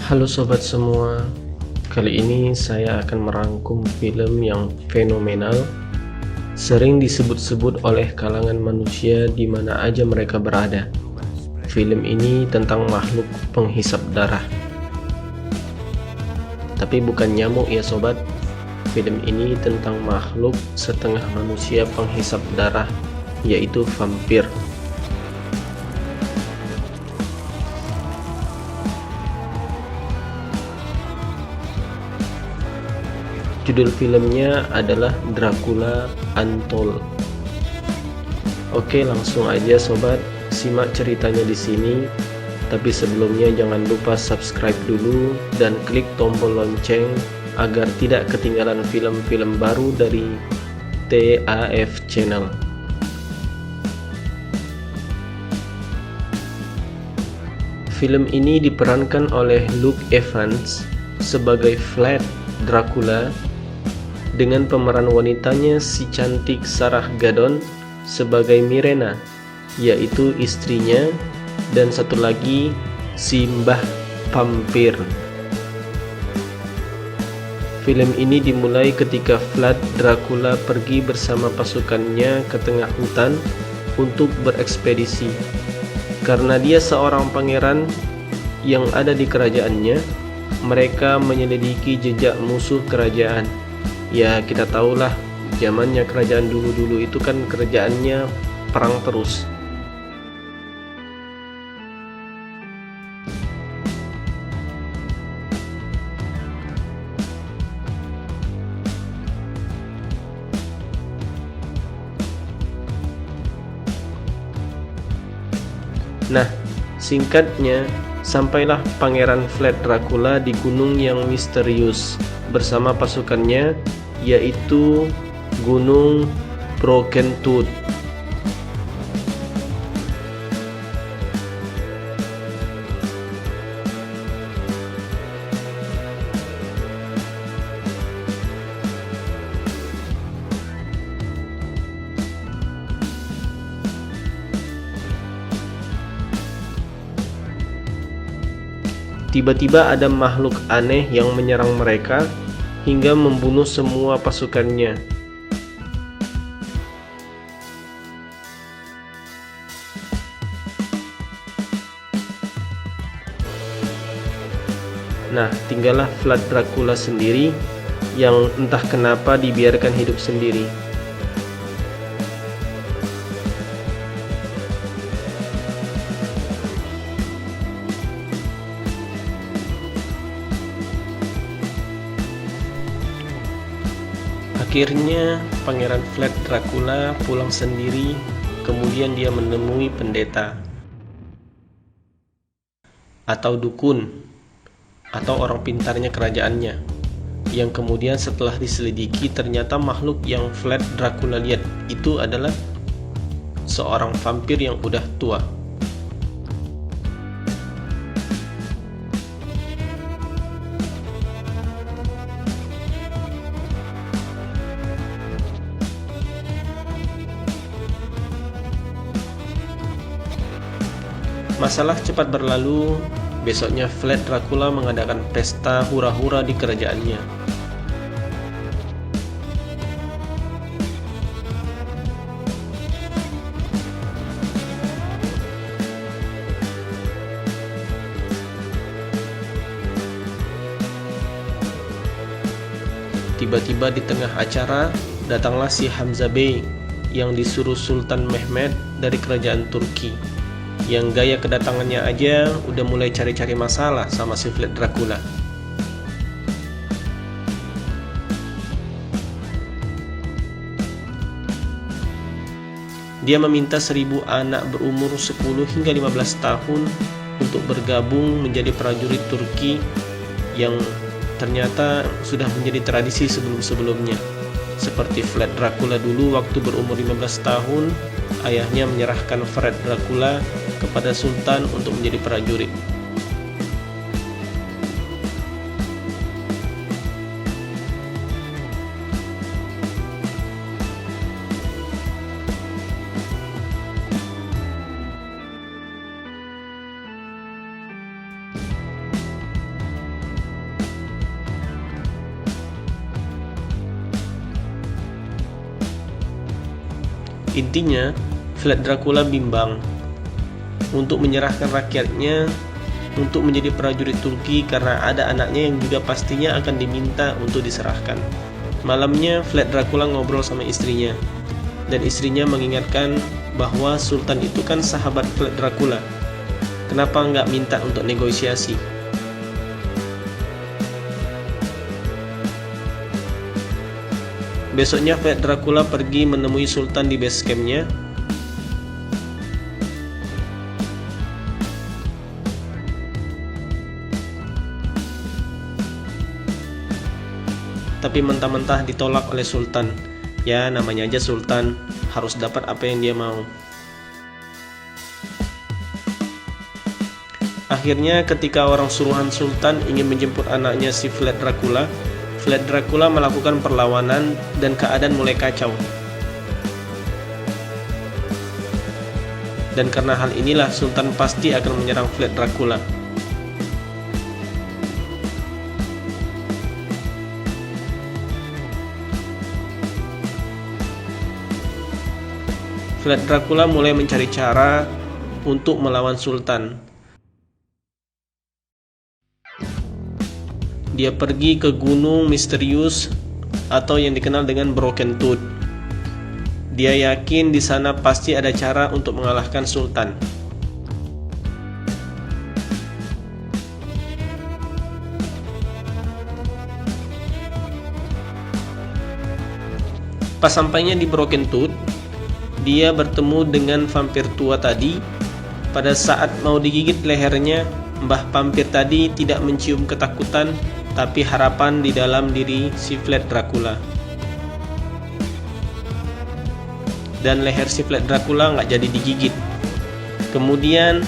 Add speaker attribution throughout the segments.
Speaker 1: Halo sobat semua, kali ini saya akan merangkum film yang fenomenal, sering disebut-sebut oleh kalangan manusia di mana aja mereka berada. Film ini tentang makhluk penghisap darah. Tapi bukan nyamuk ya sobat, film ini tentang makhluk setengah manusia penghisap darah, yaitu vampir. Judul filmnya adalah Dracula Untold. Oke, langsung aja sobat, simak ceritanya di sini. Tapi sebelumnya jangan lupa subscribe dulu dan klik tombol lonceng agar tidak ketinggalan film-film baru dari TAF Channel. Film ini diperankan oleh Luke Evans sebagai Vlad Dracula, dengan pemeran wanitanya si cantik Sarah Gadon sebagai Mirena, yaitu istrinya, dan satu lagi si Mbah Vampir. Film ini dimulai ketika Vlad Dracula pergi bersama pasukannya ke tengah hutan untuk berekspedisi. Karena dia seorang pangeran yang ada di kerajaannya, mereka menyelidiki jejak musuh kerajaan. Ya, kita tahulah zamannya kerajaan dulu-dulu itu kan kerajaannya perang terus. Nah, singkatnya, sampailah Pangeran Vlad Dracula di gunung yang misterius bersama pasukannya, yaitu Gunung Broken Tooth. Tiba-tiba ada makhluk aneh yang menyerang mereka hingga membunuh semua pasukannya. Nah, tinggallah Vlad Dracula sendiri yang entah kenapa dibiarkan hidup sendiri. Akhirnya Pangeran Vlad Dracula pulang sendiri, kemudian dia menemui pendeta atau dukun atau orang pintarnya kerajaannya, yang kemudian setelah diselidiki ternyata makhluk yang Vlad Dracula lihat itu adalah seorang vampir yang udah tua. Masalah cepat berlalu. Besoknya Vlad Dracula mengadakan pesta hura-hura di kerajaannya. Tiba-tiba di tengah acara datanglah si Hamzah Bey yang disuruh Sultan Mehmed dari kerajaan Turki, yang gaya kedatangannya aja udah mulai cari-cari masalah sama si Vlad Dracula. Dia meminta 1000 anak berumur 10 hingga 15 tahun untuk bergabung menjadi prajurit Turki, yang ternyata sudah menjadi tradisi sebelum-sebelumnya. Seperti Vlad Dracula dulu waktu berumur 15 tahun, ayahnya menyerahkan Vlad Dracula kepada Sultan untuk menjadi prajurit. Intinya, Vlad Dracula bimbang untuk menyerahkan rakyatnya untuk menjadi prajurit Turki karena ada anaknya yang juga pastinya akan diminta untuk diserahkan. Malamnya, Vlad Dracula ngobrol sama istrinya, dan istrinya mengingatkan bahwa Sultan itu kan sahabat Vlad Dracula. Kenapa nggak minta untuk negosiasi? Besoknya Vlad Dracula pergi menemui Sultan di base camp-nya. Tapi mentah-mentah ditolak oleh Sultan. Ya, namanya aja Sultan, harus dapat apa yang dia mau. Akhirnya ketika orang suruhan Sultan ingin menjemput anaknya si Vlad Dracula melakukan perlawanan dan keadaan mulai kacau. Dan karena hal inilah Sultan pasti akan menyerang Vlad Dracula. Vlad Dracula mulai mencari cara untuk melawan Sultan. Dia pergi ke gunung misterius atau yang dikenal dengan Broken Tooth. Dia yakin di sana pasti ada cara untuk mengalahkan Sultan. Pas sampainya di Broken Tooth, dia bertemu dengan vampir tua tadi. Pada saat mau digigit lehernya, Mbah Vampir tadi tidak mencium ketakutan, tapi harapan di dalam diri si Vlad Dracula. Dan leher si Vlad Dracula nggak jadi digigit. Kemudian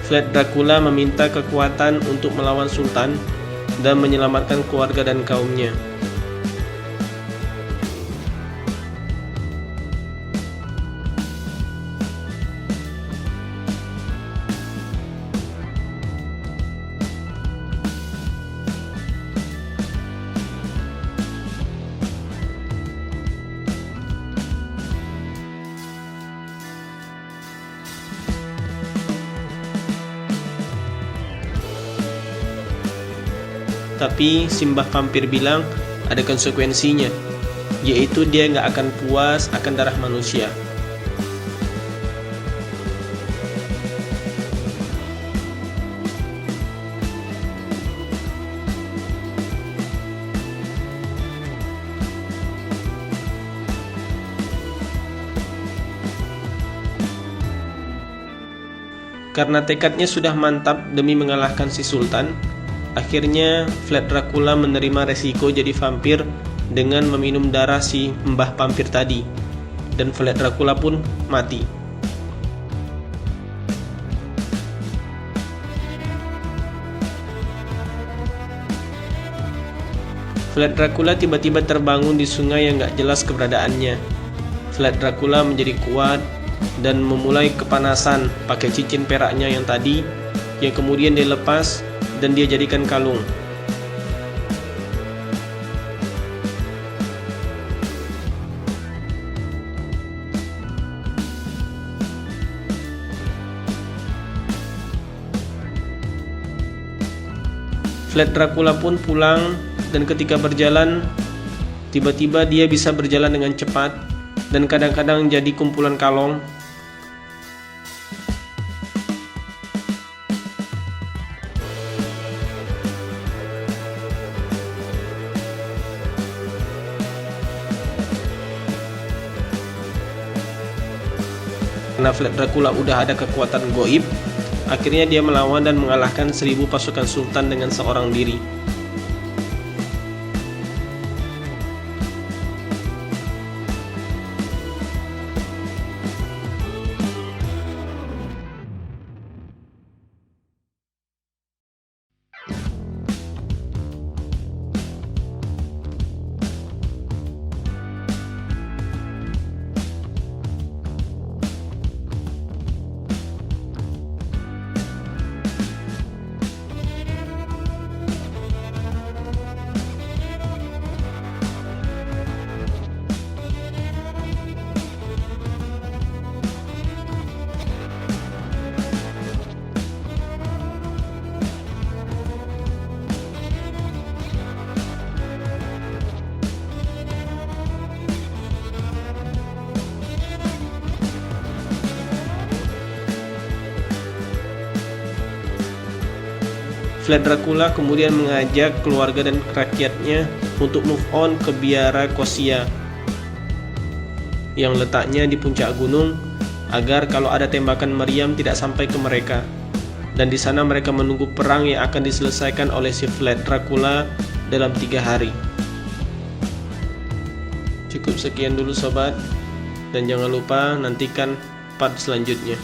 Speaker 1: Vlad Dracula meminta kekuatan untuk melawan Sultan dan menyelamatkan keluarga dan kaumnya. Tapi Mbah Vampir bilang ada konsekuensinya, yaitu dia nggak akan puas akan darah manusia. Karena tekadnya sudah mantap demi mengalahkan si Sultan, akhirnya Vlad Dracula menerima resiko jadi vampir dengan meminum darah si Mbah Vampir tadi, dan Vlad Dracula pun mati. Vlad Dracula tiba-tiba terbangun di sungai yang gak jelas keberadaannya. Vlad Dracula menjadi kuat dan memulai kepanasan pakai cincin peraknya yang tadi, yang kemudian dia lepas dan dia jadikan kalung. Vlad Dracula pun pulang, dan ketika berjalan, tiba-tiba dia bisa berjalan dengan cepat dan kadang-kadang jadi kumpulan kalong. Karena Vlad Dracula udah ada kekuatan goib, akhirnya dia melawan dan mengalahkan 1000 pasukan Sultan dengan seorang diri. Vlad Dracula kemudian mengajak keluarga dan rakyatnya untuk move on ke Biara Kosia yang letaknya di puncak gunung, agar kalau ada tembakan meriam tidak sampai ke mereka. Dan di sana mereka menunggu perang yang akan diselesaikan oleh si Vlad Dracula dalam 3 hari. Cukup sekian dulu sobat, dan jangan lupa nantikan part selanjutnya.